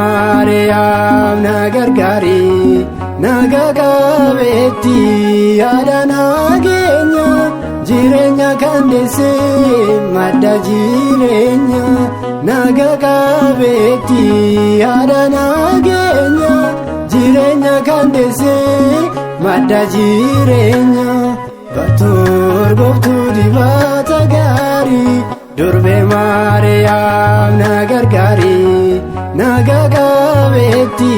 Maariyaam na gargaari naga qabeetti yaada nageenya jireenya kan deessee madda jireenya naga qabeetti yaada nageenya jireenya kan deessee madda jireenya batoor gooftuu dibata gaarii durbee Maariyaam na gargaari naga qabeetti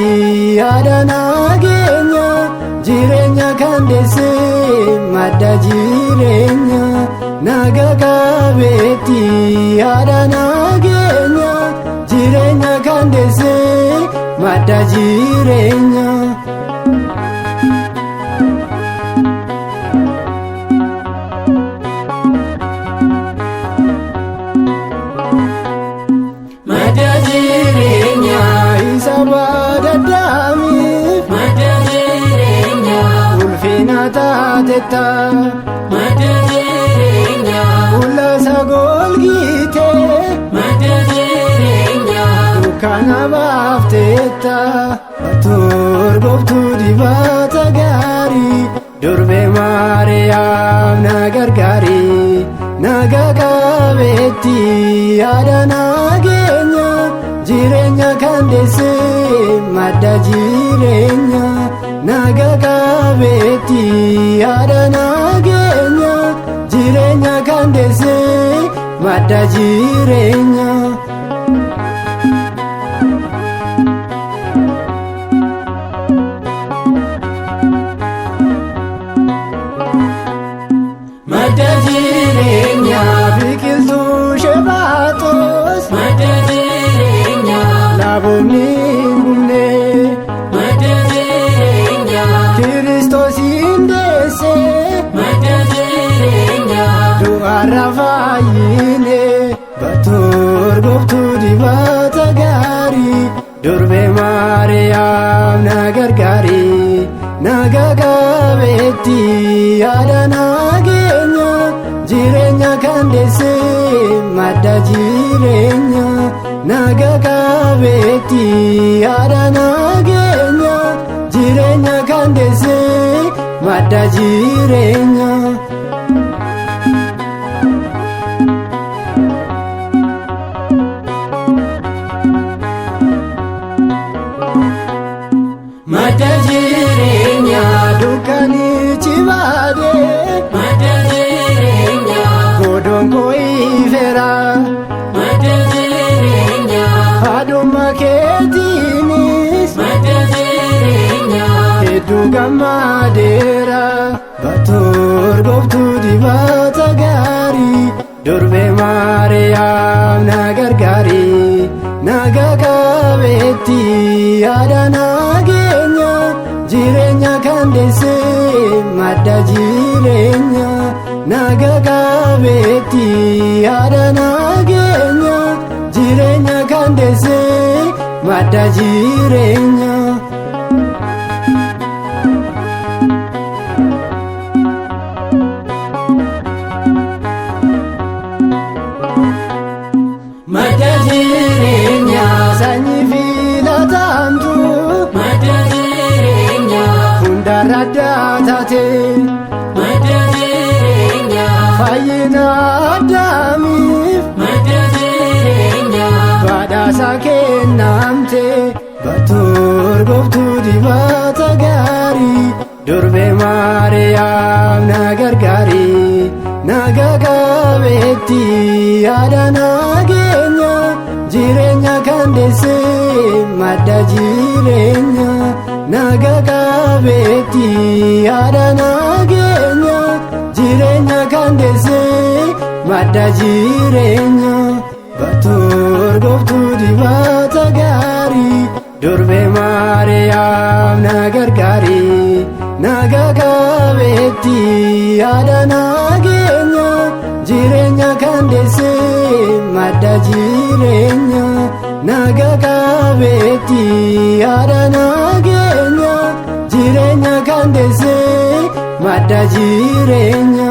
yaada nageenya jireenya kan deessee madda jireenya naga qabeetti yaada nageenya jireenya kan deessee madda jireenya. Madda jireenya isa badhaadhaamiif madda jireenya ulfina taatetta madda jireenya fuula golgite madda jireenya dukkana baaftetta batoor gooftuu dibata gaarii durbee Maariyaam na gargaari naga qabeetti yaada nageenya jireenya kan deessee madda jireenya naga qabeetti yaada nageenya jireenya kan deessee madda jireenya. Madda jireenya biqiltuu shebaaxoos madda jireenya laabonni gumne madda jireenya Kiristoosiin deessee madda jireenya du'arra fayyine batoor gooftuu dibata gaarii durbee Maariyaam na gargaari naga qabeetti yaada nageenya jireenya kan deessee madda jireenya naga qabeetti yaada nageenya jireenya kan deessee madda jireenya. Madda jireenya dukkanichi baadee madda jireenya godhoon koo ifeera madda jireenya haadhummaa keetiinis madda jireenya hedduu gammadeera batoor gooftuu dibata gaarii durbee Maariyaam na gargaari naga qabeetti yaada nageenya jireenya kan deessee madda jireenya naga qabeetti yaada nageenya jireenya kan deessee madda jireenya. Madda jireenya sanyii filataamtu madda jireenya hundarra adda taate madda jireenya fayyina addaamiif madda jireenya badhaasa kennamte batoor gooftuu dibata gaarii durbee Maariyaam na gargaari naga qabeetti yaada nageenya jireenya kan deessee madda jireenya naga qabeetti yaada nageenya jireenya kan deessee madda jireenya batoor gooftuu dibata gaarii durbee Maariyaam na gargaari naga qabeetti yaada nageenya jireenya kan deessee madda jireenya naga qabeetti yaada nageenya jireenya kan deessee madda jireenya.